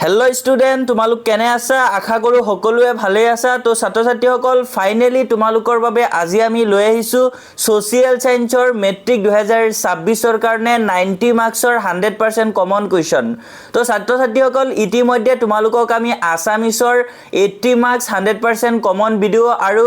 hello student तुमालुक केने आसा आशा करू सकलोए भाले आसा तो छात्र छात्री सकल फाइनली तुमालुकर बारे আজি আমি লৈ আহিছো সোশিয়াল সায়েন্সৰ মেট্ৰিক 2026 কাৰণে 90 মাৰ্কছৰ 100% কমন কুৱেশ্যন তো ছাত্ৰ ছাত্ৰী সকল ইতিমধ্যে তুমালুকক আমি আসামিছৰ 80 মাৰ্কছ 100% কমন ভিডিও আৰু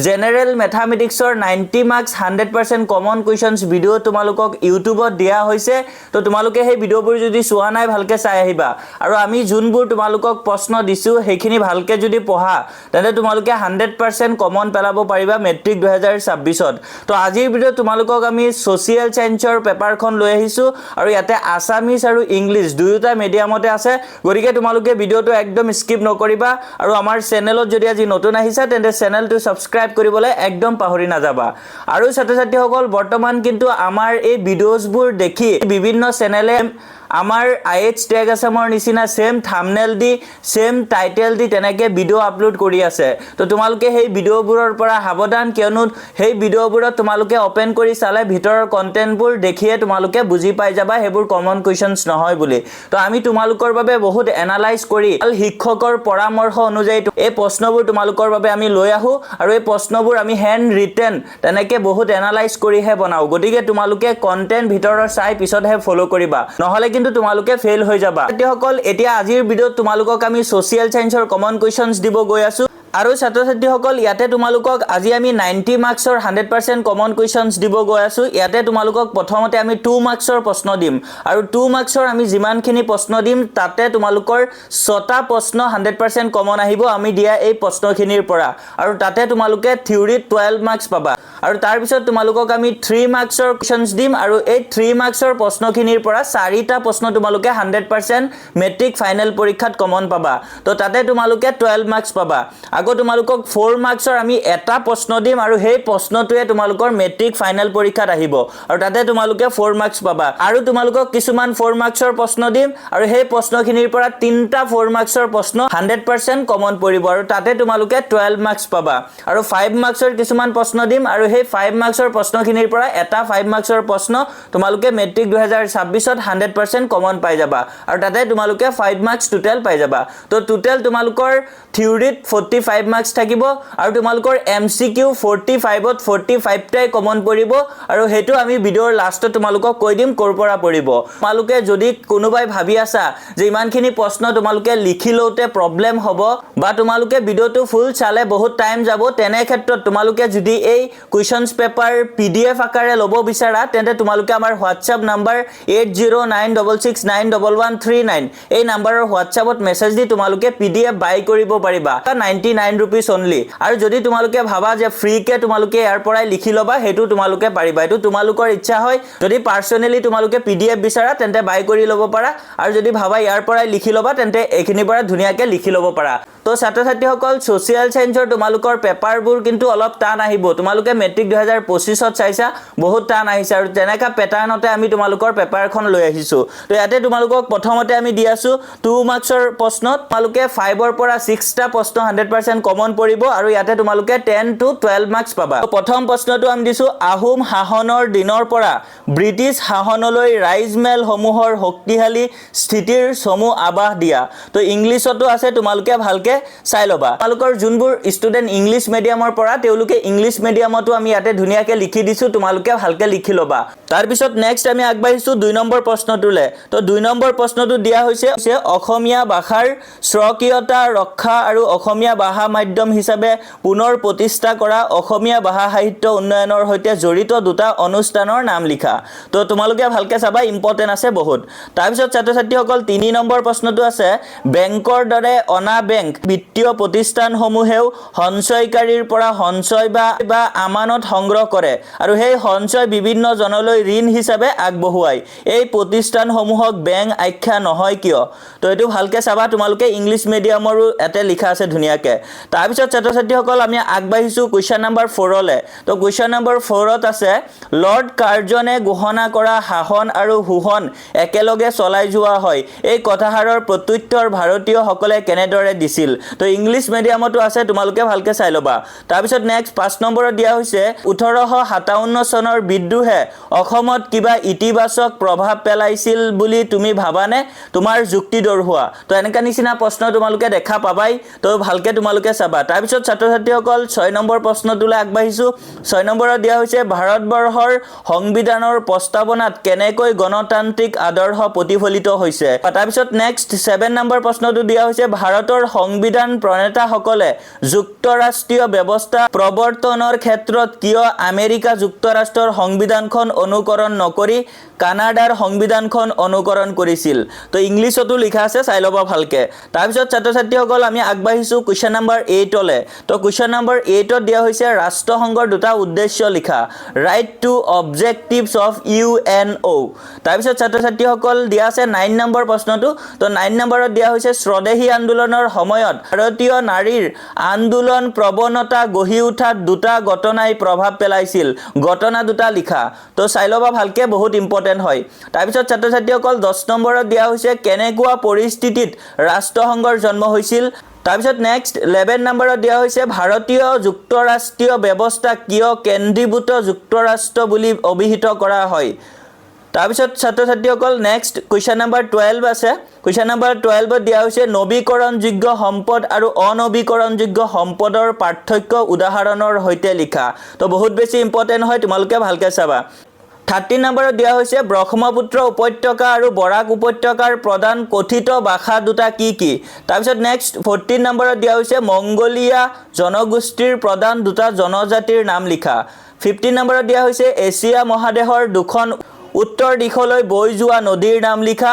জেনাৰেল ম্যাথমেটিক্সৰ 90 মাৰ্কছ 100% কমন কুৱেশ্যনছ ভিডিও তুমালুকক ইউটিউবত দিয়া হৈছে তো তুমালুকে সেই ভিডিওবোৰ যদি চোৱা নাই ভালকে চাই আহিবা আৰু আমি যোনবোৰ তুমালুকক প্ৰশ্ন দিছো হেখিনি ভালকে যদি পঢ়া তেনে তুমালুকে 100% কমন পেলাব পাৰিবা মেট্ৰিক 2026 তো আজিৰ ভিডিও তুমালুকক আমি সোশিয়াল সায়েন্সৰ পেপাৰখন লৈ আহিছো আৰু ইয়াতে আসামিজ আৰু ইংলিশ দুয়োটা মিডিয়ামতে আছে গৰিকে তুমালুকে ভিডিওটো একদম স্কিপ নকৰিবা আৰু আমাৰ চেনেলত যদি আজি নতুন আহিছা তেন্তে চেনেলটো সাবস্ক্ৰাইব কৰিবলৈ একদম পাহৰি নাযাবা আৰু ছাত্ৰ ছাত্ৰী সকল বৰ্তমান কিন্তু আমাৰ এই ভিডিওছবোৰ দেখি বিভিন্ন চেনেলে আমাৰ আইএচ টেগ আসামৰ নিচিনা সেম থাম্বনেল দি সেম টাইটেল দি তেনেকে ভিডিও আপলোড কৰি আছে তো তোমালোকে সেই ভিডিওবোৰৰ পৰা সাৱধান কিয়নো সেই ভিডিওবোৰত তোমালোকে ওপেন কৰি চালে ভিতৰৰ কন্টেন্টবোৰ দেখিয়ে তোমালোকে বুজি পাই যাবা হেবোৰ কমন কোৱেশ্চনছ নহয় বুলি তো আমি তোমালোকৰ বাবে বহুত এনালাইজ কৰি শিক্ষকৰ পৰামৰ্শ অনুযায়ী এই প্ৰশ্নবোৰ তোমালোকৰ বাবে আমি লৈ আহো আৰু এই প্ৰশ্নবোৰ আমি হ্যান্ড ৰিটেন তেনেকে বহুত এনালাইজ কৰিহে বনাও গতিকে তোমালোকে কন্টেন্ট ভিতৰৰ চাই পিছতহে ফলো কৰিবা নহলে কিন্তু তোমালোকে ফেল হৈ যাবা সকল এতিয়া আজিৰ ভিডিওত তোমালোকক আমি সোশিয়াল সায়েন্সৰ কমন কোৱেশ্চনছ দিব গৈ আছো আৰু ছাত্ৰ ছাত্ৰী সকল ইয়াতে তোমালোকক আজি আমি 90 মাৰ্কছৰ 100% কমন কোৱেশ্চনছ দিব গৈ আছো ইয়াতে তোমালোকক প্ৰথমতে আমি 2 মাৰ্কছৰ প্ৰশ্ন দিম আৰু 2 মাৰ্কছৰ আমি যিমানখিনি প্ৰশ্ন দিম তাতে তোমালোকৰ 6টা প্ৰশ্ন 100% কমন আহিব আমি দিয়া এই প্ৰশ্নখিনিৰ পৰা আৰু তাতে তোমালোকে থিওৰিত 12 মাৰ্কছ পাবা আৰু তাৰ পিছত তোমালোকক আমি 3 মাৰ্কছৰ কোৱেশ্চনছ দিম আৰু এই 3 মাৰ্কছৰ প্ৰশ্নখিনিৰ পৰা 4টা প্ৰশ্ন তোমালোকে 100% মেট্ৰিক ফাইনেল পৰীক্ষাত কমন পাবা তো তাতে তোমালোকে 12 মাৰ্কছ পাবা আগো তোমালোকক 4 মাৰ্কছৰ আমি এটা প্ৰশ্ন দিম আৰু সেই প্ৰশ্নটোৱে তোমালোকৰ মেট্ৰিক ফাইনেল পৰীক্ষাত আহিব আৰু তাতে তোমালোকে 4 মাৰ্কছ পাবা আৰু তোমালোকক কিছুমান 4 মাৰ্কছৰ প্ৰশ্ন দিম আৰু সেই প্ৰশ্নখিনিৰ পৰা 3টা 4 মাৰ্কছৰ প্ৰশ্ন 100% কমন পৰিব আৰু তাতে তোমালোকে 12 মাৰ্কছ পাবা আৰু 5 মাৰ্কছৰ কিছুমান প্ৰশ্ন দিম আৰু সেই 5 মাৰ্কছৰ প্ৰশ্নখিনিৰ পৰা এটা 5 মাৰ্কছৰ প্ৰশ্ন তোমালোকে মেট্ৰিক 2026 ত 100% কমন পাই যাবা আৰু তাতে তোমালোকে 5 মাৰ্কছ টোটাল পাই যাবা তো টোটাল তোমালোকৰ থিওৰিত 45 মাৰ্কছ থাকিব আৰু তোমালোকৰ এমসিকিউ 45 ত 45 টাই কমন পৰিব আৰু হেতু আমি ভিডিওৰ লাষ্টত তোমালোকক কৈ দিম কৰ পৰা পৰিব তোমালোকে যদি কোনোবাই ভাবি আছা যে ইমানখিনি প্ৰশ্ন তোমালোকে লিখি লওতে প্ৰবলেম হ'ব বা তোমালোকে ভিডিওটো ফুল চালে বহুত টাইম যাব তেনে ক্ষেত্ৰত তোমালোকে যদি এই কোৱেশ্চনছ পেপাৰ পিডিএফ আকাৰে লব বিচাৰা তেন্তে তোমালোকে আমাৰ হোৱাটসএপ নাম্বাৰ 8096691139 এই নাম্বাৰৰ হোৱাটসএপত মেছেজ দি তোমালোকে পিডিএফ বাই কৰিব পাৰিবা 99 rupees only আৰু যদি তোমালোকে ভাবা যে ফ্ৰী কে তোমালোকে ইয়াৰ পৰাই লিখি লবা হেতু তোমালোকে পাৰিবা এটো তোমালোকৰ ইচ্ছা হয় যদি পাৰ্সোনালি তোমালোকে পিডিএফ বিচাৰা তেন্তে বাই কৰি লব পাৰা আৰু যদি ভাবা ইয়াৰ পৰাই লিখি লবা তেন্তে এখিনি পৰা ধুনিয়াকে লিখি লব পাৰা তো ছাত্ৰ ছাত্ৰী সকল সোশিয়াল সায়েন্সৰ তোমালোকৰ পেপাৰবোৰ কিন্তু অলপ টান আহিব তোমালোকে মেট্ৰিক 2025 ত চাইছা বহুত টান আহিছে আৰু তেনেকা প্যাটাৰ্নতে আমি তোমালোকৰ পেপাৰখন লৈ আহিছো তো ইয়াতে তোমালোকক প্ৰথমতে আমি দি আছো 2 মাৰ্কছৰ প্ৰশ্ন তোমালোকে 5 ৰ পৰা 6টা প্ৰশ্ন 100% কমন পৰিব আৰু ইয়াতে তোমালোকে 10 to 12 মাৰ্কছ পাবা তো প্ৰথম প্ৰশ্নটো আমি দিছো আহোম শাসনৰ দিনৰ পৰা ব্ৰিটিছ শাসনলৈ ৰাইজমেল সমূহৰ শক্তিশালী স্থিতিৰ চমু আবাহ দিয়া তো ইংলিছতো আছে তোমালোকে ভালকে চাই লবা তোমালোকৰ যোনবোৰ ষ্টুডেন্ট ইংলিশ মিডিয়ামৰ পৰা তেওঁলোকে ইংলিশ মিডিয়ামতো আমি ইয়াতে ধুনিয়াকে লিখি দিছো তোমালোকে ভালকে লিখি লবা তাৰ পিছত নেক্সট আমি আগবাঢ়িছো 2 নম্বৰ প্ৰশ্নটোলে তো 2 নম্বৰ প্ৰশ্নটো দিয়া হৈছে অসমীয়া ভাষাৰ স্বকীয়তা ৰক্ষা আৰু অসমীয়া ভাষা মাধ্যম হিচাপে পুনৰ প্ৰতিষ্ঠা কৰা অসমীয়া ভাষা সাহিত্য উন্নয়নৰ হৈতে জড়িত দুটা অনুষ্ঠানৰ নাম লিখা তো তোমালোকে ভালকে চাবা ইম্পৰ্টেন্ট আছে বহুত তাৰ পিছত ছাত্ৰ ছাত্ৰীসকল 3 নম্বৰ প্ৰশ্নটো আছে বেংকৰ দৰে অনা বেংক বিত্তীয় প্ৰতিষ্ঠানসমূহেও সঞ্চয়কাৰীৰ পৰা সঞ্চয় বা আমানত সংগ্ৰহ কৰে আৰু সেই সঞ্চয় বিভিন্ন জনলৈ ঋণ হিচাপে আগবঢ়ুৱাই এই প্ৰতিষ্ঠানসমূহক বেংক আখ্যা নহয় কিয় তো এটো ভালকে চাবা তোমালোকে ইংলিশ মিডিয়ামৰো এতে লিখা আছে ধুনিয়াকে তাৰপিছত ছাত্ৰ ছাত্ৰীসকল আমি আগবাঢ়িছোঁ কুৱেশ্যন নম্বৰ 4লৈ তো কুৱেশ্যন নম্বৰ 4ত আছে লৰ্ড কাৰ্জনে ঘোষণা কৰা শাসন আৰু শোষণ একেলগে চলাই যোৱা হয় এই কথাষাৰৰ প্ৰত্যুত্তৰ ভাৰতীয়সকলে কেনেদৰে দিছিল তো ইংলিছ মিডিয়ামতো আছে তোমালোকে ভালকৈ চাই ল'বা তাৰপিছত নেক্সট 5 নম্বৰত দিয়া হৈছে 1857 চনৰ বিদ্ৰোহে অসমত কিবা ইতিবাচক প্ৰভাৱ পেলাইছিল বুলি তুমি ভাবানে তোমাৰ যুক্তি দৰ্শোৱা তো এনেকা নিচিনা প্ৰশ্ন তোমালোকে দেখা পাবাই তো ভালকৈ তোমালোকে চাবা তাৰপিছত ছাত্ৰ ছাত্ৰীসকল 6 নম্বৰ প্ৰশ্নটোলৈ আগবাঢ়িছোঁ 6 নম্বৰত দিয়া হৈছে ভাৰতবৰ্ষৰ সংবিধানৰ প্ৰস্তাৱনাত কেনেকৈ গণতান্ত্ৰিক আদৰ্শ প্ৰতিফলিত হৈছে তাৰপিছত নেক্সট 7 নম্বৰ প্ৰশ্নটো দিয়া হৈছে ভাৰতৰ সংবিধান প্ৰণেতাসকলে যুক্তৰাষ্ট্ৰীয় ব্যৱস্থা প্ৰৱৰ্তনৰ ক্ষেত্ৰত কিয় আমেৰিকা যুক্তৰাষ্ট্ৰৰ সংবিধানখন অনুকৰণ নকৰি কানাডাৰ সংবিধানখন অনুকৰণ কৰিছিল তো ইংলিছতো লিখা আছে চাই ল'বা ভালকৈ তাৰপিছত ছাত্ৰ ছাত্ৰীসকল আমি আগবাঢ়িছোঁ কুৱেশ্যন নম্বৰ 8লৈ তো কুৱেশ্যন নম্বৰ 8ত দিয়া হৈছে ৰাষ্ট্ৰসংঘৰ দুটা উদ্দেশ্য লিখা right to objectives of UNO তাৰপিছত ছাত্ৰ ছাত্ৰীসকল দিয়া আছে 9 নম্বৰ প্ৰশ্নটো তো 9 নম্বৰত দিয়া হৈছে স্বদেশী আন্দোলনৰ সময়ত ভাৰতীয় নাৰীৰ আন্দোলন প্ৰৱণতা গঢ়ি উঠাত দুটা ঘটনাই প্ৰভাৱ পেলাইছিল ঘটনা দুটা লিখা তো চাই ল'বা ভালকৈ বহুত ইম্পৰ্টেণ্ট হয় তাৰপিছত ছাত্ৰ ছাত্ৰীসকল 10 নম্বৰত দিয়া হৈছে কেনেকুৱা পৰিস্থিতিত ৰাষ্ট্ৰসংঘৰ জন্ম হৈছিল তাৰপিছত নেক্সট 11 নম্বৰত দিয়া হৈছে ভাৰতীয় যুক্তৰাষ্ট্ৰীয় ব্যৱস্থা কিয় কেন্দ্ৰীভূত যুক্তৰাষ্ট্ৰ বুলি অভিহিত কৰা হয় তাৰপিছত ছাত্ৰ ছাত্ৰীসকল নেক্সট কুৱেশ্যন নম্বৰ 12 আছে কুৱেশ্যন নম্বৰ 12ত দিয়া হৈছে নৱীকৰণযোগ্য সম্পদ আৰু অনৱীকৰণযোগ্য সম্পদৰ পাৰ্থক্য উদাহৰণৰ সৈতে লিখা তো বহুত বেছি ইম্পৰ্টেণ্ট হয় তোমালোকে ভালকৈ চাবা 13 নম্বৰত দিয়া হৈছে ব্ৰহ্মপুত্ৰ উপত্যকা আৰু বৰাক উপত্যকাৰ প্ৰধান কথিত ভাষা দুটা কি তাৰপিছত নেক্সট 14 নম্বৰত দিয়া হৈছে মংগোলিয়া জনগোষ্ঠীৰ প্ৰধান দুটা জনজাতিৰ নাম লিখা 15 নম্বৰত দিয়া হৈছে এছিয়া মহাদেশৰ দুখন উত্তৰ দিশলৈ বৈ যোৱা নদীৰ নাম লিখা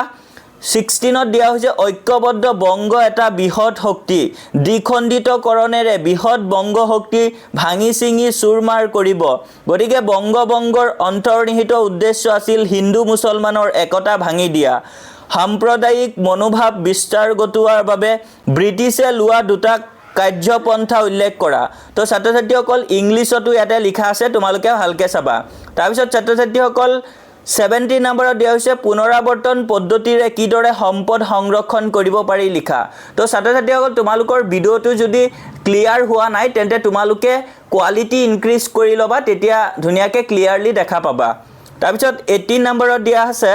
16ত দিয়া হৈছে ঐক্যবদ্ধ বংগ এটা বৃহৎ শক্তি দ্বিখণ্ডিতকৰণেৰে বৃহৎ বংগ শক্তি ভাঙি চিঙি চুৰমাৰ কৰিব গতিকে বংগৰ অন্তৰ্নিহিত উদ্দেশ্য আছিল হিন্দু মুছলমানৰ একতা ভাঙি দিয়া সাম্প্ৰদায়িক মনোভাৱ বিস্তাৰ ঘটোৱাৰ বাবে ব্ৰিটিছে লোৱা দুটা কাৰ্যপন্থা উল্লেখ কৰা তো ছাত্ৰ ছাত্ৰীসকল ইংলিছতো ইয়াতে লিখা আছে তোমালোকে ভালকৈ চাবা তাৰপিছত ছাত্ৰ ছাত্ৰীসকল 70 নম্বৰত দিয়া হৈছে পুনৰাৱৰ্তন পদ্ধতিৰে কিদৰে সম্পদ সংৰক্ষণ কৰিব পাৰি লিখা তো ছাত্ৰ ছাত্ৰীসকল তোমালোকৰ ভিডিঅ'টো যদি ক্লিয়াৰ হোৱা নাই তেন্তে তোমালোকে কোৱালিটি ইনক্ৰিজ কৰি ল'বা তেতিয়া ধুনীয়াকৈ ক্লিয়াৰলি দেখা পাবা তাৰপিছত 18 নম্বৰত দিয়া আছে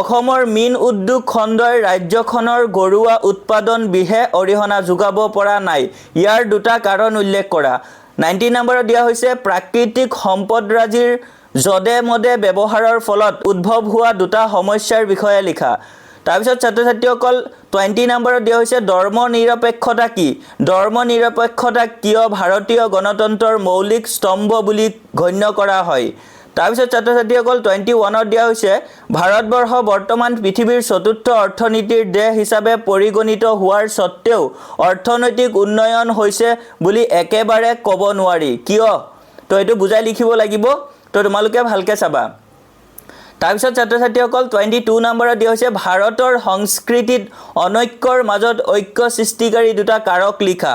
অসমৰ মীন উদ্যোগ খণ্ডই ৰাজ্যখনৰ ঘৰুৱা উৎপাদন বিহে অৰিহণা যোগাব পৰা নাই ইয়াৰ দুটা কাৰণ উল্লেখ কৰা 19 নম্বৰত দিয়া হৈছে প্ৰাকৃতিক সম্পদৰাজিৰ যদে মদে ব্যৱহাৰৰ ফলত উদ্ভৱ হোৱা দুটা সমস্যাৰ বিষয়ে লিখা তাৰপিছত ছাত্ৰ ছাত্ৰীসকল 20 নম্বৰত দিয়া হৈছে ধৰ্ম নিৰপেক্ষতা কি ধৰ্ম নিৰপেক্ষতা কিয় ভাৰতীয় গণতন্ত্ৰৰ মৌলিক স্তম্ভ বুলি গণ্য কৰা হয় তাৰপিছত ছাত্ৰ ছাত্ৰীসকল 21ত দিয়া হৈছে ভাৰতবৰ্ষ বৰ্তমান পৃথিৱীৰ চতুৰ্থ অৰ্থনীতিৰ দেশ হিচাপে পৰিগণিত হোৱাৰ স্বত্তেও অৰ্থনৈতিক উন্নয়ন হৈছে বুলি একেবাৰে ক'ব নোৱাৰি কিয় তো এইটো বুজাই লিখিব লাগিব তো তোমালোকে ভালকৈ চাবা তাৰপিছত ছাত্ৰ ছাত্ৰীসকল 22 নম্বৰত দিয়া হৈছে ভাৰতৰ সংস্কৃতিত অনৈক্যৰ মাজত ঐক্য সৃষ্টিকাৰী দুটা কাৰক লিখা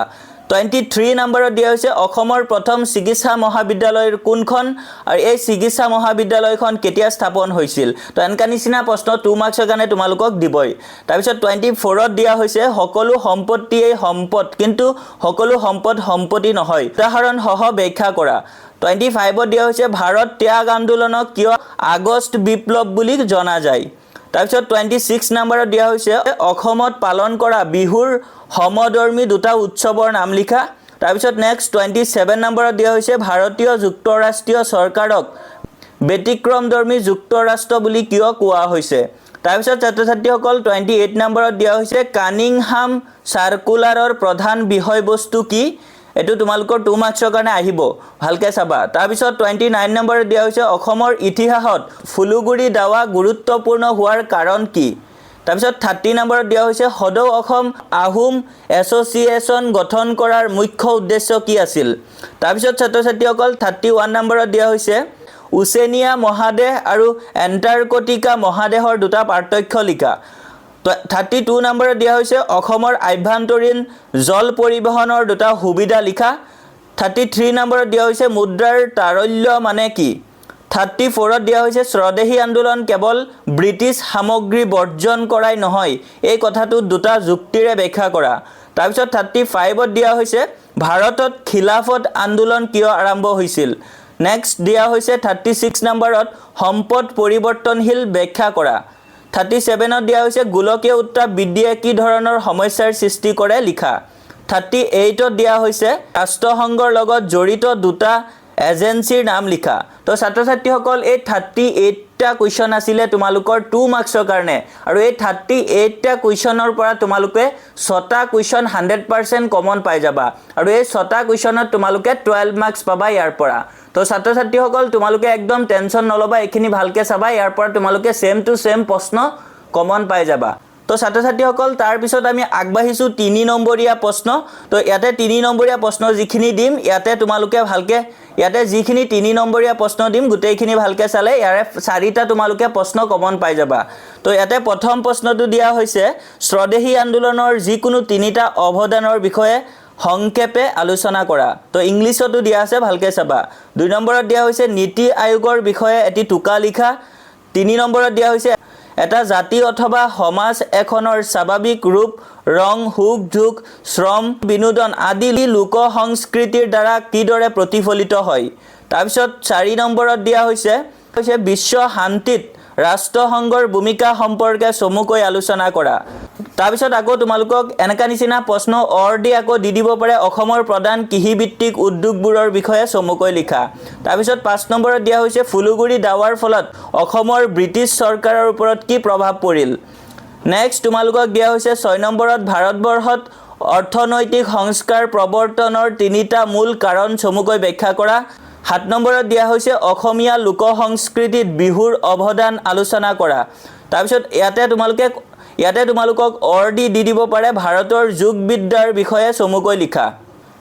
23 নম্বৰত দিয়া হৈছে অসমৰ প্ৰথম চিকিৎসা মহাবিদ্যালয় কোনখন আৰু এই চিকিৎসা মহাবিদ্যালয়খন কেতিয়া স্থাপন হৈছিল তো এনেকা নিচিনা প্ৰশ্ন 2 মাৰ্কছৰ কাৰণে তোমালোকক দিবই তাৰপিছত 24ত দিয়া হৈছে সকলো সম্পত্তিয়েই সম্পদ কিন্তু সকলো সম্পদ সম্পত্তি নহয় উদাহৰণ সহ ব্যাখ্যা কৰা 25ত দিয়া হৈছে ভাৰত ত্যাগ আন্দোলনক কিয় আগষ্ট বিপ্লৱ বুলি জনা যায় তাৰপিছত 26 নম্বৰত দিয়া হৈছে অসমত পালন কৰা বিহুৰ সমধৰ্মী দুটা উৎসৱৰ নাম লিখা তাৰপিছত নেক্সট 27 নম্বৰত দিয়া হৈছে ভাৰতীয় যুক্তৰাষ্ট্ৰীয় চৰকাৰক ব্যতিক্ৰমধৰ্মী যুক্তৰাষ্ট্ৰ বুলি কিয় কোৱা হৈছে তাৰপিছত ছাত্ৰ ছাত্ৰীসকল 28 নম্বৰত দিয়া হৈছে কানিংহাম সাৰ্কুলাৰৰ প্ৰধান বিষয়বস্তু কি এটো তোমালোকৰ 2 মাৰ্কছৰ কাৰণে আহিব ভালকৈ চাবা তাৰপিছত 29 নম্বৰত দিয়া হৈছে অসমৰ ইতিহাসত ফুলুগুৰি দাৱা গুৰুত্বপূৰ্ণ হোৱাৰ কাৰণ কি তাৰপিছত 30 নম্বৰত দিয়া হৈছে সদৌ অসম আহোম এছ'চিয়েশ্যন গঠন কৰাৰ মুখ্য উদ্দেশ্য কি আছিল তাৰপিছত ছাত্ৰ ছাত্ৰীসকল 31 নম্বৰত দিয়া হৈছে উচেনিয়া মহাদেশ আৰু এণ্টাৰ্কটিকা মহাদেশৰ দুটা পাৰ্থক্য লিখা তো 32 নম্বৰত দিয়া হৈছে অসমৰ আভ্যন্তৰীণ জল পৰিবহনৰ দুটা সুবিধা লিখা 33 নম্বৰত দিয়া হৈছে মুদ্ৰাৰ তাৰল্য মানে কি 34ত দিয়া হৈছে স্বদেশী আন্দোলন কেৱল ব্ৰিটিছ সামগ্ৰী বৰ্জন কৰাই নহয় এই কথাটো দুটা যুক্তিৰে ব্যাখ্যা কৰা তাৰপিছত 35ত দিয়া হৈছে ভাৰতত খিলাফত আন্দোলন কিয় আৰম্ভ হৈছিল নেক্সট দিয়া হৈছে 36 নম্বৰত সম্পদ পৰিৱৰ্তনশীল ব্যাখ্যা কৰা 37ত দিয়া হৈছে গোলকীয় উত্তাপ বৃদ্ধিয়ে কি ধৰণৰ সমস্যাৰ সৃষ্টি কৰে লিখা 38ত দিয়া হৈছে ৰাষ্ট্ৰসংঘৰ লগত জড়িত দুটা এজেন্সিৰ নাম লিখা তো ছাত্ৰ ছাত্ৰীসকল এই 38টা কোৱেশ্চন আছিল তোমালোকৰ 2 মাৰ্কছৰ কাৰণে আৰু এই 38টা কোৱেশ্চনৰ পৰা তোমালোকে 6টা কোৱেশ্চন 100% কমন পাই যাবা আৰু এই 6টা কোৱেশ্চনত তোমালোকে 12 মাৰ্কছ পাবা ইয়াৰ পৰা তো ছাত্ৰ ছাত্ৰীসকল তোমালোকে একদম টেনচন নলবা এখিনি ভালকে চাবা ইয়াৰ পৰা তোমালোকে সেম টু সেম প্ৰশ্ন কমন পাই যাবা তো ছাত্ৰ ছাত্ৰীসকল তাৰ পিছত আমি আগবাঢ়িছো 3 নম্বৰীয়া প্ৰশ্ন তো ইয়াতে 3 নম্বৰীয়া প্ৰশ্ন যিখিনি দিম ইয়াতে তোমালোকে ভালকে ইয়াতে যিখিনি 3 নম্বৰীয়া প্ৰশ্ন দিম গোটেইখিনি ভালকে চালে ইয়াৰে 4টা তোমালোকে প্ৰশ্ন কমন পাই যাবা তো ইয়াতে প্ৰথম প্ৰশ্নটো দিয়া হৈছে স্বদেশী আন্দোলনৰ যিকোনো 3টা অৱদানৰ বিষয়ে সংক্ষেপে আলোচনা কৰা তো ইংলিছতো দিয়া আছে ভালকে চাবা 2 নম্বৰত দিয়া হৈছে নীতি আয়োগৰ বিষয়ে এটি টুকা লিখা 3 নম্বৰত দিয়া হৈছে এটা জাতি অথবা সমাজ এখনৰ স্বাভাৱিক ৰূপ ৰং হুক ঝুক শ্ৰম বিনোদন আদি লোক সংস্কৃতিৰ দ্বাৰা কিদৰে প্ৰতিফলিত হয় তাৰপিছত 4 নম্বৰত দিয়া হৈছে বিশ্ব শান্তিত ৰাষ্ট্ৰসংঘৰ ভূমিকা সম্পৰ্কে চমুকৈ আলোচনা কৰা তাৰপিছত আকৌ তোমালোকক এনেকা নিচিনা প্ৰশ্ন দি আকৌ দি দিব পাৰে অসমৰ প্ৰধান কৃষিভিত্তিক উদ্যোগবোৰৰ বিষয়ে চমুকৈ লিখা তাৰপিছত 5 নম্বৰত দিয়া হৈছে ফুলুগুৰি দাৱাৰ ফলত অসমৰ ব্ৰিটিছ চৰকাৰৰ ওপৰত কি প্ৰভাৱ পৰিল নেক্সট তোমালোকক দিয়া হৈছে 6 নম্বৰত ভাৰতবৰ্ষত অৰ্থনৈতিক সংস্কাৰ প্ৰৱৰ্তনৰ 3টা মূল কাৰণ চমুকৈ ব্যাখ্যা কৰা 7 নম্বৰত দিয়া হৈছে অসমীয়া লোক সংস্কৃতিত বিহুৰ অৱদান আলোচনা কৰা তাৰপিছত ইয়াতে তোমালোকক দি দিব পাৰে ভাৰতৰ যোগবিদ্যাৰ বিষয়ে চমুকৈ লিখা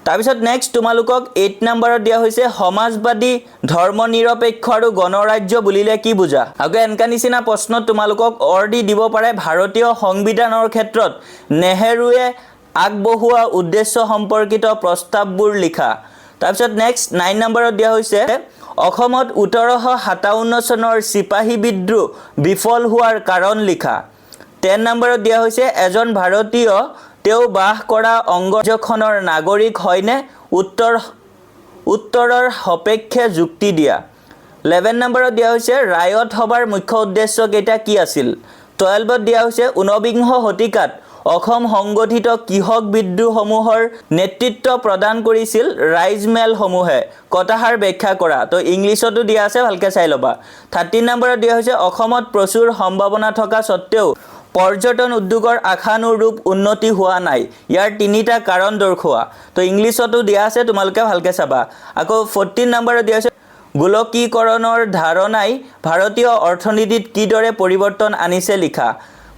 তাৰপিছত নেক্সট তোমালোকক 8 নম্বৰত দিয়া হৈছে সমাজবাদী ধৰ্মনিৰপেক্ষ আৰু গণৰাজ্য বুলিলে কি বুজা আগতে এনেকা নিচিনা প্ৰশ্ন তোমালোকক দি দিব পাৰে ভাৰতীয় সংবিধানৰ ক্ষেত্ৰত নেহেৰুৱে আগবঢ়োৱা উদ্দেশ্য সম্পৰ্কিত প্ৰস্তাৱবোৰ লিখা তাৰপিছত নেক্সট 9 নম্বৰত দিয়া হৈছে অসমত 1757 চনৰ সিপাহী বিদ্ৰোহ বিফল হোৱাৰ কাৰণ লিখা 10 নম্বৰত দিয়া হৈছে এজন ভাৰতীয় তেওঁ বাস কৰা অংগৰাজ্যখনৰ নাগৰিক হয়নে উত্তৰৰ সপেক্ষে যুক্তি দিয়া 11 নম্বৰত দিয়া হৈছে ৰায়ত সভাৰ মুখ্য উদ্দেশ্য কেইটা কি আছিল 12ত দিয়া হৈছে 19 শতিকাত অসম সংগঠিত কৃষক বিদ্ৰোহসমূহৰ নেতৃত্ব প্ৰদান কৰিছিল ৰাইজমেল সমূহে কথাহাৰ ব্যাখ্যা কৰা তো ইংলিছতো দিয়া আছে ভালকে চাই লবা 13 নম্বৰত দিয়া হৈছে অসমত প্ৰচুৰ সম্ভাৱনা থকা সত্ত্বেও পৰ্যটন উদ্যোগৰ আশানুৰূপ উন্নতি হোৱা নাই ইয়াৰ 3টা কাৰণ দৰ্শোৱা তো ইংলিছতো দিয়া আছে তোমালোকে ভালকে চাবা আকৌ 14 নম্বৰত দিয়া আছে গোলকীকৰণৰ ধাৰণাই ভাৰতীয় অৰ্থনীতিত কিদৰে পৰিৱৰ্তন আনিছে লিখা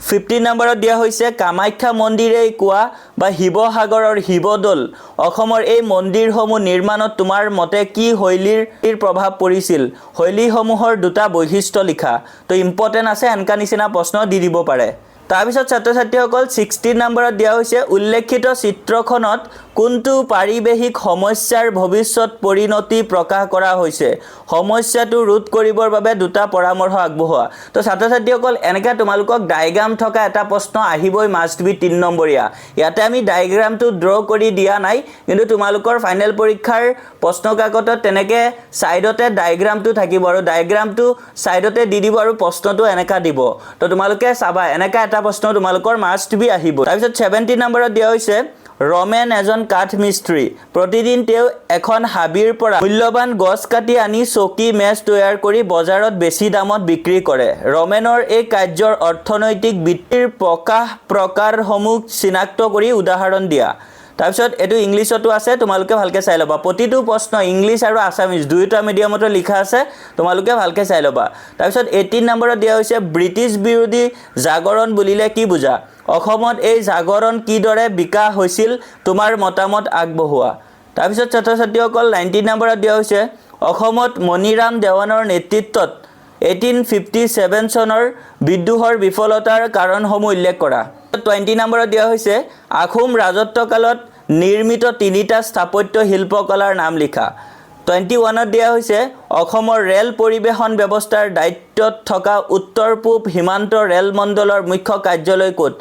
15 নম্বৰত দিয়া হৈছে কামাখ্যা মন্দিৰেই কোৱা বা শিৱসাগৰৰ শিৱদৌল অসমৰ এই মন্দিৰসমূহ নিৰ্মাণত তোমাৰ মতে কি শৈলীৰ প্ৰভাৱ পৰিছিল শৈলীসমূহৰ দুটা বৈশিষ্ট্য লিখা তো ইম্পৰ্টেন্ট আছে এনেকা নিচিনা প্ৰশ্ন দি দিব পাৰে তাৰপিছত ছাত্ৰ ছাত্ৰীসকল 16 নম্বৰত দিয়া হৈছে উল্লেখিত চিত্ৰখনত কোনটো পাৰিবেশিক সমস্যাৰ ভৱিষ্যত পৰিণতি প্ৰকাশ কৰা হৈছে সমস্যাটো ৰোধ কৰিবৰ বাবে দুটা পৰামৰ্শ আগবঢ়োৱা তো ছাত্ৰ ছাত্ৰীসকল এনেকা তোমালোকক ডায়াগ্ৰাম থকা এটা প্ৰশ্ন আহিবই মাষ্ট বি 3 নম্বৰীয়া ইয়াতে আমি ডায়াগ্ৰামটো ড্ৰ কৰি দিয়া নাই কিন্তু তোমালোকৰ ফাইনেল পৰীক্ষাৰ প্ৰশ্ন কাকতত তেনেকে সাইডতে ডায়াগ্ৰামটো থাকিব আৰু ডায়াগ্ৰামটো সাইডতে দি দিব আৰু প্ৰশ্নটো এনেকা দিব তো তোমালোকে চাবা এনেকা এটা প্ৰশ্ন তোমালোকৰ মাষ্ট বি আহিব তাৰপিছত 17 নম্বৰত দিয়া হৈছে ৰমেন এজন কাঠ মিস্ত্ৰী প্ৰতিদিন তেওঁ এখন হাবিৰ পৰা মূল্যৱান গছ কাটি আনি চকী মেজ তৈয়াৰ কৰি বজাৰত বেছি দামত বিক্ৰী কৰে ৰমেনৰ এই কাৰ্যৰ অৰ্থনৈতিক বৃত্তিৰ প্ৰকাৰসমূহ চিনাক্ত কৰি উদাহৰণ দিয়া তাৰপিছত এটো ইংলিছতো আছে তোমালোকে ভালকে চাই লবা প্ৰতিটো প্ৰশ্ন ইংলিছ আৰু আসামিজ দুইটা মিডিয়ামতে লিখা আছে তোমালোকে ভালকে চাই লবা তাৰপিছত 18 নম্বৰত দিয়া হৈছে ব্ৰিটিছ বিৰোধী জাগৰণ বুলিলে কি বুজা অসমত এই জাগৰণ কিদৰে বিকাশ হৈছিল তোমাৰ মতামত আগবঢ়োৱা তাৰপিছত ছাত্ৰ ছাত্ৰীসকল 19 নম্বৰত দিয়া হৈছে অসমত মণিৰাম দেৱানৰ নেতৃত্বত 1857 চনৰ বিদ্ৰোহৰ বিফলতাৰ কাৰণসমূহ উল্লেখ কৰা 20 নম্বৰত দিয়া হৈছে আহোম ৰাজত্বকালত নিৰ্মিত তিনিটা স্থাপত্য শিল্পকলাৰ নাম লিখা 21ত দিয়া হৈছে অসমৰ ৰেল পৰিবহণ ব্যৱস্থাৰ দায়িত্বত থকা উত্তৰ পূব সীমান্ত ৰেল মণ্ডলৰ মুখ্য কাৰ্যালয় ক'ত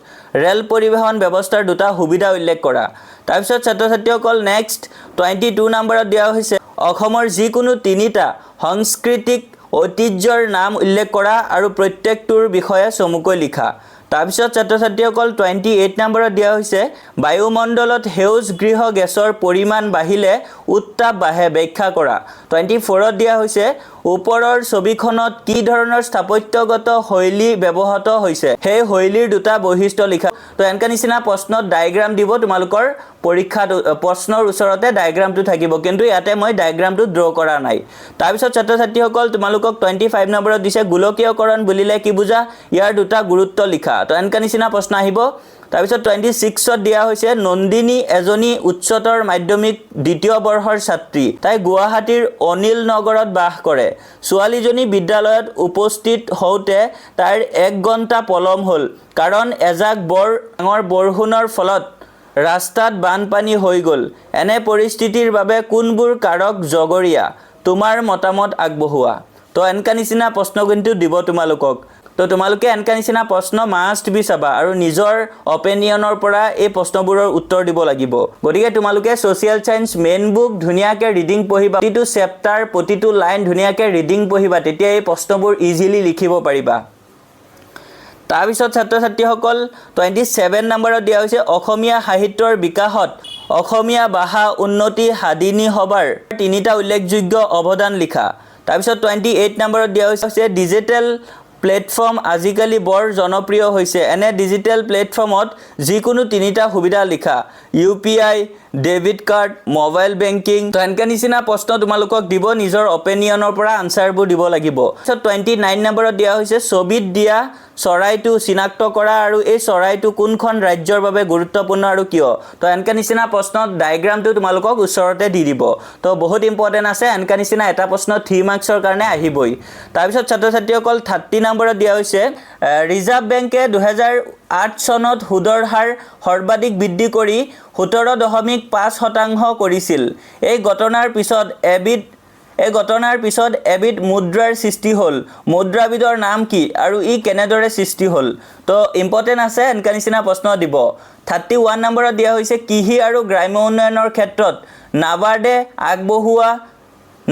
ৰেল পৰিবহণ ব্যৱস্থাৰ দুটা সুবিধা উল্লেখ কৰা তাৰপিছত ছাত্ৰ-ছাত্ৰীসকল নেক্সট 22 নম্বৰত দিয়া হৈছে অসমৰ যিকোনো তিনিটা সাংস্কৃতিক ঐতিহ্যৰ নাম উল্লেখ কৰা আৰু প্ৰত্যেকটোৰ বিষয়ে চমুকৈ লিখা তাৰপিছত ছাত্ৰ-ছাত্ৰীসকল 28 নম্বৰত দিয়া হৈছে বায়ুমণ্ডলত সেউজ গৃহ গেছৰ পৰিমাণ বাঢ়িলে উত্তাপ বাঢ়ে ব্যাখ্যা কৰা 24ত দিয়া হৈছে ওপৰৰ ছবিখনত কি ধৰণৰ স্থাপত্যগত শৈলী ব্যৱহৃত হৈছে সেই শৈলীৰ দুটা বৈশিষ্ট্য লিখা তো এনেকা নিচিনা প্ৰশ্নত ডায়াগ্ৰাম দিব তোমালোকৰ পৰীক্ষাত প্ৰশ্নৰ ওচৰতে ডায়াগ্ৰামটো থাকিব কিন্তু ইয়াতে মই ডায়াগ্ৰামটো ড্ৰ কৰা নাই তাৰপিছত ছাত্ৰ-ছাত্ৰীসকল তোমালোকক 25 নম্বৰত দিছে গোলকীয়কৰণ বুলিলে কি বুজা ইয়াৰ দুটা গুৰুত্ব লিখা তো এনেকা নিচিনা প্ৰশ্ন আহিব তাৰপিছত 26ত দিয়া হৈছে নন্দিনী এজনী উচ্চতৰ মাধ্যমিক দ্বিতীয় বৰ্ষৰ ছাত্ৰী তাই গুৱাহাটীৰ অনিল নগৰত বাস কৰে ছোৱালীজনী বিদ্যালয়ত উপস্থিত হওঁতে তাইৰ 1 ঘণ্টা পলম হ'ল কাৰণ এজাক বৰ ডাঙৰ বৰষুণৰ ফলত ৰাস্তাত বানপানী হৈ গ'ল এনে পৰিস্থিতিৰ বাবে কোনবোৰ কাৰক জগৰীয়া তোমাৰ মতামত আগবঢ়োৱা তো এনেকা নিচিনা প্ৰশ্ন কিন্তু দিব তোমালোকক তো তোমালোকে এনেকা নিচিনা প্ৰশ্ন মাষ্ট বি চাবা আৰু নিজৰ অপিনিয়নৰ পৰা এই প্ৰশ্নবোৰৰ উত্তৰ দিব লাগিব গতিকে তোমালোকে সোশ্যাল সায়েন্স মেইন বুক ধুনিয়াকে ৰিডিং পঢ়িবা প্ৰতিটো চেপ্টাৰ প্ৰতিটো লাইন ধুনিয়াকে ৰিডিং পঢ়িবা তেতিয়া এই প্ৰশ্নবোৰ ইজিলি লিখিব পাৰিবা তাৰপিছত ছাত্ৰ-ছাত্ৰীসকল 27 নম্বৰত দিয়া হৈছে অসমীয়া সাহিত্যৰ বিকাশত অসমীয়া ভাষা উন্নতি সাধিনী হবাৰ তিনিটা উল্লেখযোগ্য অৱদান লিখা তাৰপিছত 28 নম্বৰত দিয়া হৈছে ডিজিটেল প্লেটফৰ্ম আজিকালি বৰ জনপ্ৰিয় হৈছে এনে ডিজিটেল প্লেটফৰ্মত যিকোনো তিনিটা সুবিধা লিখা UPI debit card mobile banking তো এনেকা নিচিনা প্ৰশ্ন তোমালোকক দিব নিজৰ অপিনিয়নৰ পৰা আনসাৰবোৰ দিব লাগিব তাৰপিছত 29 নম্বৰত দিয়া হৈছে ছবিত দিয়া চৰাইটো চিনাক্ত কৰা আৰু এই চৰাইটো কোনখন ৰাজ্যৰ বাবে গুৰুত্বপূৰ্ণ আৰু কিয় তো এনেকা নিচিনা প্ৰশ্নত ডায়াগ্ৰামটো তোমালোকক ওচৰতে দি দিব তো বহুত ইম্পৰ্টেন্ট আছে এনেকা নিচিনা এটা প্ৰশ্ন 3 মাৰ্কছৰ কাৰণে আহিবই তাৰপিছত ছাত্ৰ-ছাত্ৰীসকল 30 নম্বৰত দিয়া হৈছে ৰিজাৰ্ভ বেংকে 2008 চনত সুদৰ হাৰ সৰ্বাধিক বৃদ্ধি কৰি 17.5% কৰিছিল এই ঘটনাৰ পিছত এবিধ মুদ্ৰাৰ সৃষ্টি হ'ল মুদ্ৰাবিধৰ নাম কি আৰু ই কেনেদৰে সৃষ্টি হ'ল তো ইম্পৰ্টেন্ট আছে এনেকা নিচিনা প্ৰশ্ন দিব 31 নম্বৰত দিয়া হৈছে কৃষি আৰু গ্ৰাম্য উন্নয়নৰ ক্ষেত্ৰত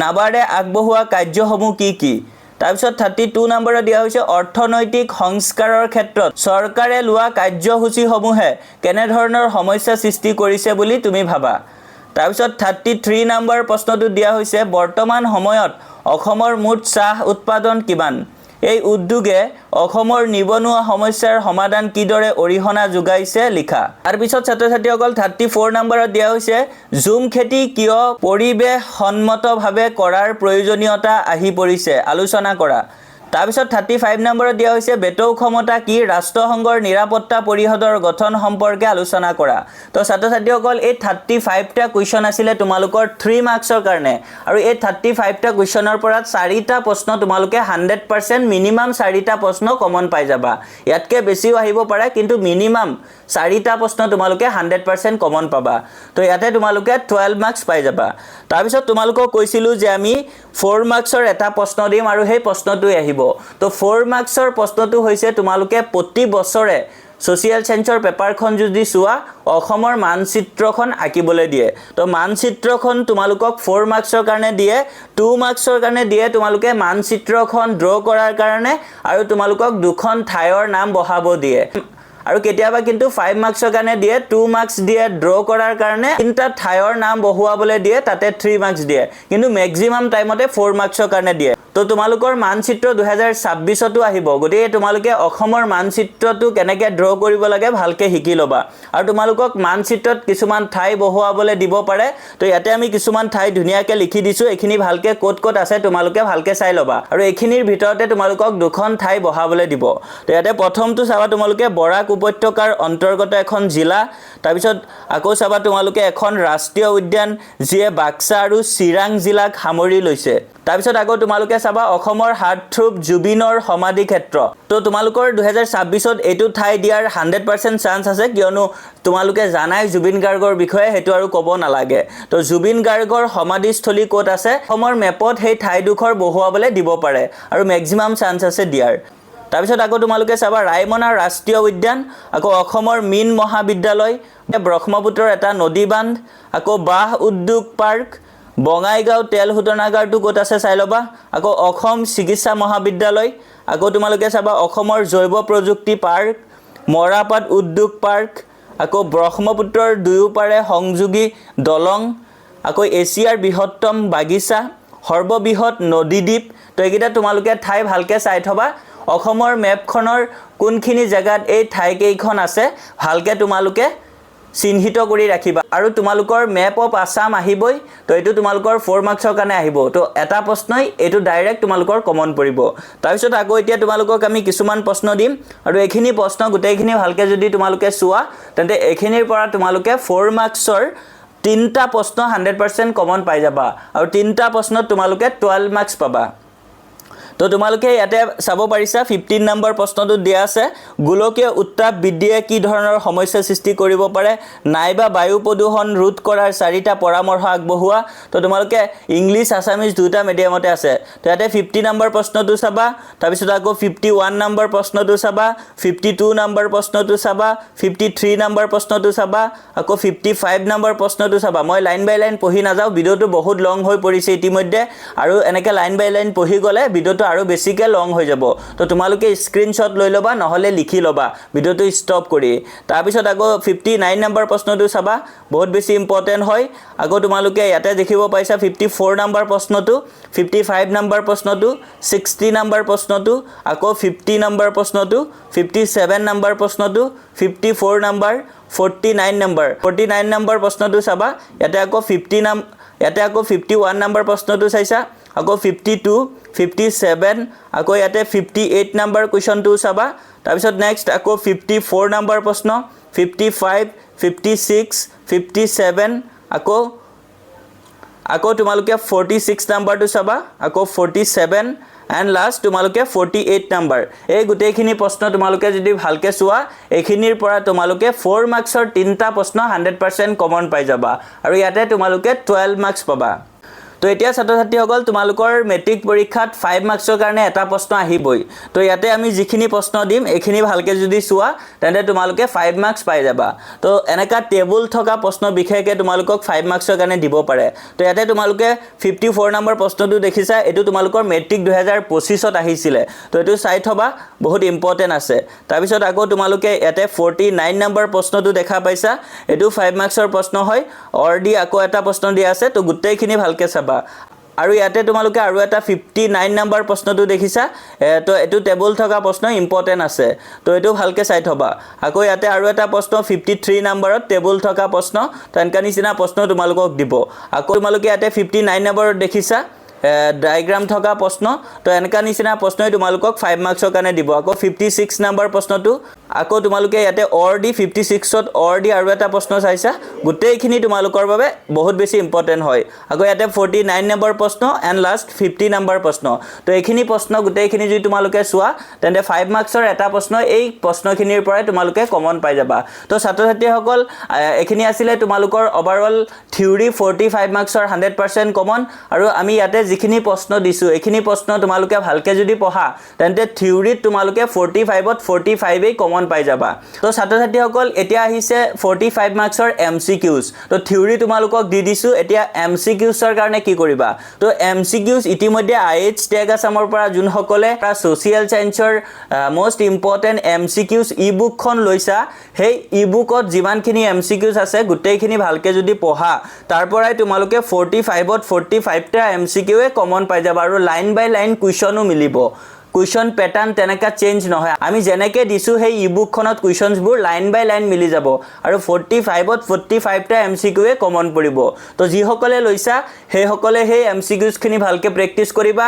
নাবাৰ্ডে আগবঢ়োৱা কাৰ্যসমূহ কি তাৰপিছত 32 নম্বৰত দিয়া হৈছে অৰ্থনৈতিক সংস্কাৰৰ ক্ষেত্ৰত চৰকাৰে লোৱা কাৰ্যসূচীসমূহে কেনে ধৰণৰ সমস্যা সৃষ্টি কৰিছে বুলি তুমি ভাবা তাৰপিছত 33 নম্বৰ প্ৰশ্নটো দিয়া হৈছে বৰ্তমান সময়ত অসমৰ মুঠ চাহ উৎপাদন কিমান এই উদ্যোগে অসমৰ নিবনুৱা সমস্যাৰ সমাধান কিদৰে অৰিহণা যোগাইছে লিখা তাৰপিছত ছাত্ৰ-ছাত্ৰীসকল 34 নম্বৰত দিয়া হৈছে জুম খেতি কিয় পৰিৱেশ সন্মতভাৱে কৰাৰ প্ৰয়োজনীয়তা আহি পৰিছে আলোচনা কৰা তাৰপিছত 35 নম্বৰত দিয়া হৈছে বেটৌ ক্ষমতা কি ৰাষ্ট্ৰসংঘৰ নিৰাপত্তা পৰিষদৰ গঠন সম্পৰ্কে আলোচনা কৰা তো ছাত্ৰ-ছাত্ৰীসকল এই 35টা কোৱেশ্চন আছিল তোমালোকৰ 3 মাৰ্কছৰ কাৰণে আৰু এই 35টা কোৱেশ্চনৰ পৰা 4টা প্ৰশ্ন তোমালোকে 100% মিনিমাম 4টা প্ৰশ্ন কমন পাই যাবা ইয়াতকে বেছিও আহিব পাৰে কিন্তু মিনিমাম 4টা প্ৰশ্ন তোমালোকে 100% কমন পাবা তো ইয়াতে তোমালোকে 12 মাৰ্কছ পাই যাবা তাৰপিছত তোমালোকক কৈছিলো যে আমি 4 মাৰ্কছৰ এটা প্ৰশ্ন দিম আৰু সেই প্ৰশ্নটোই আহিব তো 4 মাৰ্কছৰ প্ৰশ্নটো হৈছে তোমালোকে প্ৰতি বছৰে সোশ্যাল সায়েন্সৰ পেপাৰখন যদি চোৱা অসমৰ মানচিত্ৰখন আঁকিবলৈ দিয়ে তো মানচিত্ৰখন তোমালোকক 4 মাৰ্কছৰ কাৰণে দিয়ে 2 মাৰ্কছৰ কাৰণে দিয়ে তোমালোকে মানচিত্ৰখন ড্ৰ কৰাৰ কাৰণে আৰু তোমালোকক দুখন ঠাইৰ নাম বহাব দিয়ে আৰু কেতিয়াবা কিন্তু 5 মাৰ্কছৰ কাৰণে দিয়ে 2 মাৰ্কছ দিয়ে ড্ৰ কৰাৰ কাৰণে তিনটা ঠাইৰ নাম বহুৱাবলৈ দিয়ে তাতে 3 মাৰ্কছ দিয়ে কিন্তু ম্যাক্সিমাম টাইমতে 4 মাৰ্কছৰ কাৰণে দিয়ে তো তোমালোকৰ মানচিত্ৰ 2026তো আহিব গতিকে তোমালোকে অসমৰ মানচিত্ৰটো কেনেকৈ ড্ৰ কৰিব লাগে ভালকৈ শিকি ল'বা আৰু তোমালোকক মানচিত্ৰত কিছুমান ঠাই বহুৱাবলৈ দিব পাৰে তো ইয়াতে আমি কিছুমান ঠাই ধুনিয়াকৈ লিখি দিছো এখিনি ভালকৈ ক'ত আছে তোমালোকে ভালকৈ চাই ল'বা আৰু এখিনিৰ ভিতৰতে তোমালোকক দুখন ঠাই বহাবলৈ দিব তো ইয়াতে প্ৰথমটো চাবা তোমালোকে বৰাক উপত্যকাৰ অন্তৰ্গত এখন জিলা তাৰপিছত আকৌ চাবা তোমালোকে এখন ৰাষ্ট্ৰীয় উদ্যান যিয়ে বাক্সা আৰু চিৰাং জিলাক সামৰি লৈছে তাৰপিছত আকৌ তোমালোকে চাবা অসমৰ হাৰ্টথ্ৰব জুবিনৰ সমাধি ক্ষেত্ৰ তো তোমালোকৰ 2026ত এইটো ঠাই দিয়াৰ 100% চান্স আছে কিয়নো তোমালোকে জানাই জুবিন গাৰ্গৰ বিষয়ে হেতু আৰু ক'ব নালাগে তো জুবিন গাৰ্গৰ সমাধিস্থলী ক'ত আছে অসমৰ মেপত সেই ঠাইডোখৰ বহুৱাবলৈ দিব পাৰে আৰু ম্যাক্সিমাম চান্স আছে দিয়াৰ তাৰপিছত আকৌ তোমালোকে চাবা ৰায়মনা ৰাষ্ট্ৰীয় উদ্যান আকৌ অসমৰ মীন মহাবিদ্যালয় ব্ৰহ্মপুত্ৰৰ এটা নদী বান্ধ আকৌ বাহ উদ্যোগ পাৰ্ক বঙাইগাঁও তেল শোধনাগাৰটো ক'ত আছে চাই ল'বা আকৌ অসম চিকিৎসা মহাবিদ্যালয় আকৌ তোমালোকে চাবা অসমৰ জৈৱ প্ৰযুক্তি পাৰ্ক মৰাপাট উদ্যোগ পাৰ্ক আকৌ ব্ৰহ্মপুত্ৰৰ দুয়োপাৰে সংযোগী দলং আকৌ এছিয়াৰ বৃহত্তম বাগিচা সৰ্ববৃহৎ নদীদ্বীপ তো এইকেইটা তোমালোকে ঠাই ভালকৈ চাই থবা অসমৰ মেপখনৰ কোনখিনি জেগাত এই ঠাইকেইখন আছে ভালকৈ তোমালোকে চিহ্নিত কৰি ৰাখিবা আৰু তোমালোকৰ মেপ অফ আসাম আহিবই তো এইটো তোমালোকৰ 4 মাৰ্কছৰ কাৰণে আহিব তো এটা প্ৰশ্নই এইটো ডাইৰেক্ট তোমালোকৰ কমন পৰিব তাৰপিছত আকৌ এতিয়া তোমালোকক আমি কিছুমান প্ৰশ্ন দিম আৰু এইখিনি প্ৰশ্ন গোটেইখিনি ভালকৈ যদি তোমালোকে চোৱা তেন্তে এইখিনিৰ পৰা তোমালোকে 4 মাৰ্কছৰ 3টা প্ৰশ্ন 100% কমন পাই যাবা আৰু 3টা প্ৰশ্নত তোমালোকে 12 মাৰ্কছ পাবা তো তোমালোকে ইয়াতে চাব পাৰিছা 15 নম্বৰ প্ৰশ্নটো দিয়া আছে গোলকীয় উত্তাপ বৃদ্ধিয়ে কি ধৰণৰ সমস্যা সৃষ্টি কৰিব পাৰে নাইবা বায়ু প্ৰদূষণ ৰোধ কৰাৰ 4টা পৰামৰ্শ আগবঢ়োৱা তো তোমালোকে ইংলিছ আছামিজ দুটা মিডিয়ামতে আছে তো ইয়াতে 50 নম্বৰ প্ৰশ্নটো চাবা তাৰপিছত আকৌ 51 নম্বৰ প্ৰশ্নটো চাবা 52 নম্বৰ প্ৰশ্নটো চাবা 53 নম্বৰ প্ৰশ্নটো চাবা আকৌ 55 নম্বৰ প্ৰশ্নটো চাবা মই লাইন বাই লাইন পঢ়ি নাযাওঁ ভিডিওটো বহুত লং হৈ পৰিছে ইতিমধ্যে আৰু এনেকৈ লাইন বাই লাইন পঢ়ি গ'লে ভিডিওটো আৰু বেছিকৈ লং হৈ যাব তো তোমালোকে স্ক্ৰীনশ্বট লৈ ল'বা নহলে লিখি ল'বা ভিডিওটো ষ্টপ কৰি তাৰপিছত আকৌ 59 নম্বৰ প্ৰশ্নটো চাবা বহুত বেছি ইম্পৰ্টেন্ট হয় আকৌ তোমালোকে ইয়াতে দেখিব পাইছা 54 নম্বৰ প্ৰশ্নটো 55 নম্বৰ প্ৰশ্নটো 60 নম্বৰ প্ৰশ্নটো আকৌ 50 নম্বৰ প্ৰশ্নটো 57 নম্বৰ প্ৰশ্নটো 54 নম্বৰ 49 নম্বৰ প্ৰশ্নটো চাবা ইয়াতে আকৌ 51 নম্বৰ প্ৰশ্নটো চাইছা আকৌ 52 57 আকৌ ইয়াতে 58 নম্বৰ কোৱেশ্চনটো চাবা তাৰপিছত নেক্সট আকৌ 54 নম্বৰ প্ৰশ্ন 55 56 57 আকৌ তোমালোকে 46 নম্বৰটো চাবা আকৌ 47 এণ্ড লাষ্ট তোমালোকে 48 নম্বৰ এই গোটেইখিনি প্ৰশ্ন তোমালোকে যদি ভালকৈ চোৱা এইখিনিৰ পৰা তোমালোকে 4 মাৰ্কছৰ 3টা প্ৰশ্ন 100% কমন পাই যাবা আৰু ইয়াতে তোমালোকে 12 মাৰ্কছ পাবা তো এতিয়া ছাত্ৰ-ছাত্ৰীসকল তোমালোকৰ মেট্ৰিক পৰীক্ষাত 5 মাৰ্কছৰ কাৰণে এটা প্ৰশ্ন আহিবই তো ইয়াতে আমি যিখিনি প্ৰশ্ন দিম এইখিনি ভালকৈ যদি চোৱা তেন্তে তোমালোকে 5 মাৰ্কছ পাই যাবা তো এনেকা টেবুল থকা প্ৰশ্ন বিশেষকৈ তোমালোকক 5 মাৰ্কছৰ কাৰণে দিব পাৰে তো ইয়াতে তোমালোকে 54 নম্বৰ প্ৰশ্নটো দেখিছা এইটো তোমালোকৰ মেট্ৰিক 2025ত আহিছিলে তো এইটো চাই থবা বহুত ইম্পৰ্টেন্ট আছে তাৰপিছত আকৌ তোমালোকে ইয়াতে 49 নম্বৰ প্ৰশ্নটো দেখা পাইছা এইটো 5 মাৰ্কছৰ প্ৰশ্ন হয় অৰডি আকৌ এটা প্ৰশ্ন দিয়া আছে তো গোটেইখিনি ভালকৈ চাবা আৰু ইয়াতে তোমালোকে আৰু এটা 59 নম্বৰ প্ৰশ্নটো দেখিছা তো এটো টেবুল থকা প্ৰশ্ন ইম্পৰ্টেন্ট আছে তো এটো ভালকৈ চাই থবা আকৌ ইয়াতে আৰু এটা প্ৰশ্ন 53 নম্বৰত টেবুল থকা প্ৰশ্ন তেনকা নিচিনা প্ৰশ্ন তোমালোকক দিব আকৌ তোমালোকে ইয়াতে 59 নম্বৰত দেখিছা ডায়াগ্ৰাম থকা প্ৰশ্ন তো এনেকা নিচিনা প্ৰশ্নই তোমালোকক 5 মাৰ্কছৰ কাৰণে দিব আকৌ 56 নম্বৰ প্ৰশ্নটো আকৌ তোমালোকে ইয়াতে অৰডি 56ত অৰডি আৰু এটা প্ৰশ্ন চাইছা গোটেইখিনি তোমালোকৰ বাবে বহুত বেছি ইম্পৰ্টেন্ট হয় আকৌ ইয়াতে 49 নম্বৰ প্ৰশ্ন এণ্ড লাষ্ট 50 নম্বৰ প্ৰশ্ন তো এইখিনি প্ৰশ্ন গোটেইখিনি যদি তোমালোকে চোৱা তেন্তে 5 মাৰ্কছৰ এটা প্ৰশ্ন এই প্ৰশ্নখিনিৰ পৰাই তোমালোকে কমন পাই যাবা তো ছাত্ৰ-ছাত্ৰীসকল এইখিনি আছিলে তোমালোকৰ ওভাৰঅল থিওৰি 45 মাৰ্কছৰ 100% কমন আৰু আমি ইয়াতে যিখিনি প্ৰশ্ন দিছো এইখিনি প্ৰশ্ন তোমালোকে ভালকৈ যদি পঢ়া তেন্তে থিওৰিত তোমালোকে 45ত 45 এই কমন পাই যাবা তো ছাত্ৰ-ছাত্ৰীসকল এতিয়া আহিছে 45 মাৰ্কছৰ এমচিকিউজ তো থিওৰি তোমালোকক দি দিছো এতিয়া এমচিকিউজৰ কাৰণে কি কৰিবা তো এমচিকিউজ ইতিমধ্যে আইএইচ টেগ আসামৰ পৰা যোনসকলে সোশিয়েল সায়েন্সৰ মোস্ট ইম্পৰ্টেন্ট এমচিকিউজ ইবুকখন লৈছা সেই ইবুকত যিমানখিনি এমচিকিউজ আছে গোটেইখিনি ভালকৈ যদি পঢ়া তাৰ পৰাই তোমালোকে 45ত 45টা এমচিকিউৱে কমন পাই যাবা আৰু লাইন বাই লাইন কুৱেশ্যনো মিলিব কুৱেশ্যন প্যাটাৰ্ন তেনেকা চেঞ্জ নহয় আমি যেনেকে দিছো সেই ইবুকখনত কুৱেশ্যনছবোৰ লাইন বাই লাইন মিলি যাব আৰু 45ত 45টা এমচিকিউৱে কমন পৰিব তো যিসকলে লৈছা সেইসকলে সেই এমচিকিউজখিনি ভালকৈ প্ৰেক্টিছ কৰিবা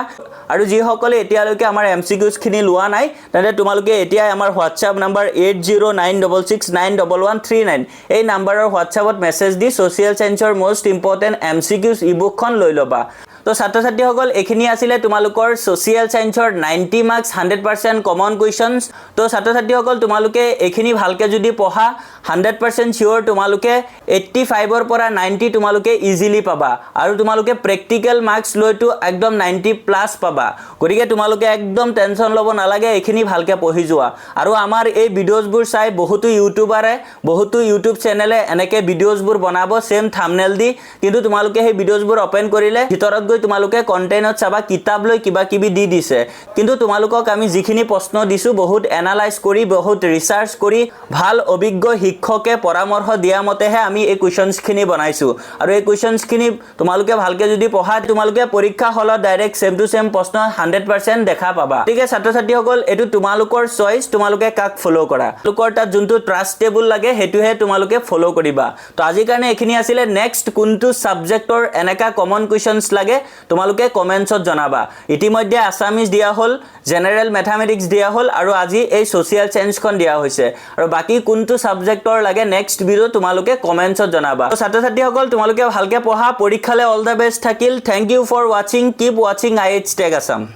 আৰু যিসকলে এতিয়ালৈকে আমাৰ এমচিকিউজখিনি লোৱা নাই তেন্তে তোমালোকে এতিয়া আমাৰ হোৱাটছআপ নম্বৰ 8096691139 এই নম্বৰৰ হোৱাটছআপত মেছেজ দি সোশিয়েল সায়েন্সৰ মোস্ট ইম্পৰ্টেন্ট এমচিকিউজ ইবুকখন লৈ ল'বা তো ছাত্ৰ ছাত্ৰীসকল এইখিনি আছিলে তোমালোকৰ সোশিয়েল সায়েন্সৰ 90 মাৰ্কস 100% কমন কুৱেশ্যনছ তো ছাত্ৰ ছাত্ৰীসকল তোমালোকে এইখিনি ভালকে যদি পঢ়া 100% শিওৰ তোমালোকে 85 ৰ পৰা 90 তোমালোকে ইজিলি পাবা আৰু তোমালোকে প্ৰেক্টিকেল মাৰ্কস লৈতো একদম 90 প্লাস পাবা গতিকে তোমালোকে একদম টেনচন ল'ব নালাগে এইখিনি ভালকে পঢ়ি যোৱা আৰু আমাৰ এই ভিডিঅ'ছবোৰ চাই বহুতো ইউটিউবাৰে বহুতো ইউটিউব চেনেলে এনেকে ভিডিঅ'ছবোৰ বনাব সেম থাম্বনেল দি কিন্তু তোমালোকে সেই ভিডিঅ'ছবোৰ ওপেন কৰিলে ভিতৰত গৈ তোমালোকে কন্টেন্টত চাবা কিতাপ লৈ কিবা কিবি দি দিছে কিন্তু তোমালোকক আমি যিখিনি প্ৰশ্ন দিছো বহুত এনালাইজ কৰি বহুত ৰিসাৰ্চ কৰি ভাল অভিজ্ঞ শিক্ষকে পৰামৰ্শ দিয়া মতেহে আমি এই কুৱেশ্যনছখিনি বনাইছো আৰু এই কুৱেশ্যনছখিনি তোমালোকে ভালকে যদি পঢ়া তোমালোকে পৰীক্ষা হলত ডাইৰেক্ট সেম টু সেম প্ৰশ্ন 100% দেখা পাবা ঠিক আছে ছাত্ৰ ছাত্ৰীসকল এটো তোমালোকৰ চইচ তোমালোকে কাক ফলো কৰা তোমালোকৰ তাত যোনটো ট্ৰাস্টেবল লাগে হেতুহে তোমালোকে ফলো কৰিবা তো আজি কাৰণে এইখিনি আছিল নেক্সট কোনটো সাবজেক্টৰ এনেকা কমন কুৱেশ্যনছ লাগে তোমালোকে কমেন্টছত জনাবা ইতিমধ্যে আসামিজ দিয়া হল জেনাৰেল ম্যাথমেটিক্স দিয়া হল আৰু আজি এই সোশিয়েল সায়েন্সখন দিয়া হৈছে আৰু বাকি কোনটো সাবজেক্টৰ লাগে নেক্সট ভিডিও তোমালোকে কমেন্টছত জনাবা তো ছাত্ৰ ছাত্ৰীসকল তোমালোকে ভালকে পঢ়া পৰীক্ষালে অল দা বেষ্ট থাকিল thank you for watching keep watching IH Tech Assam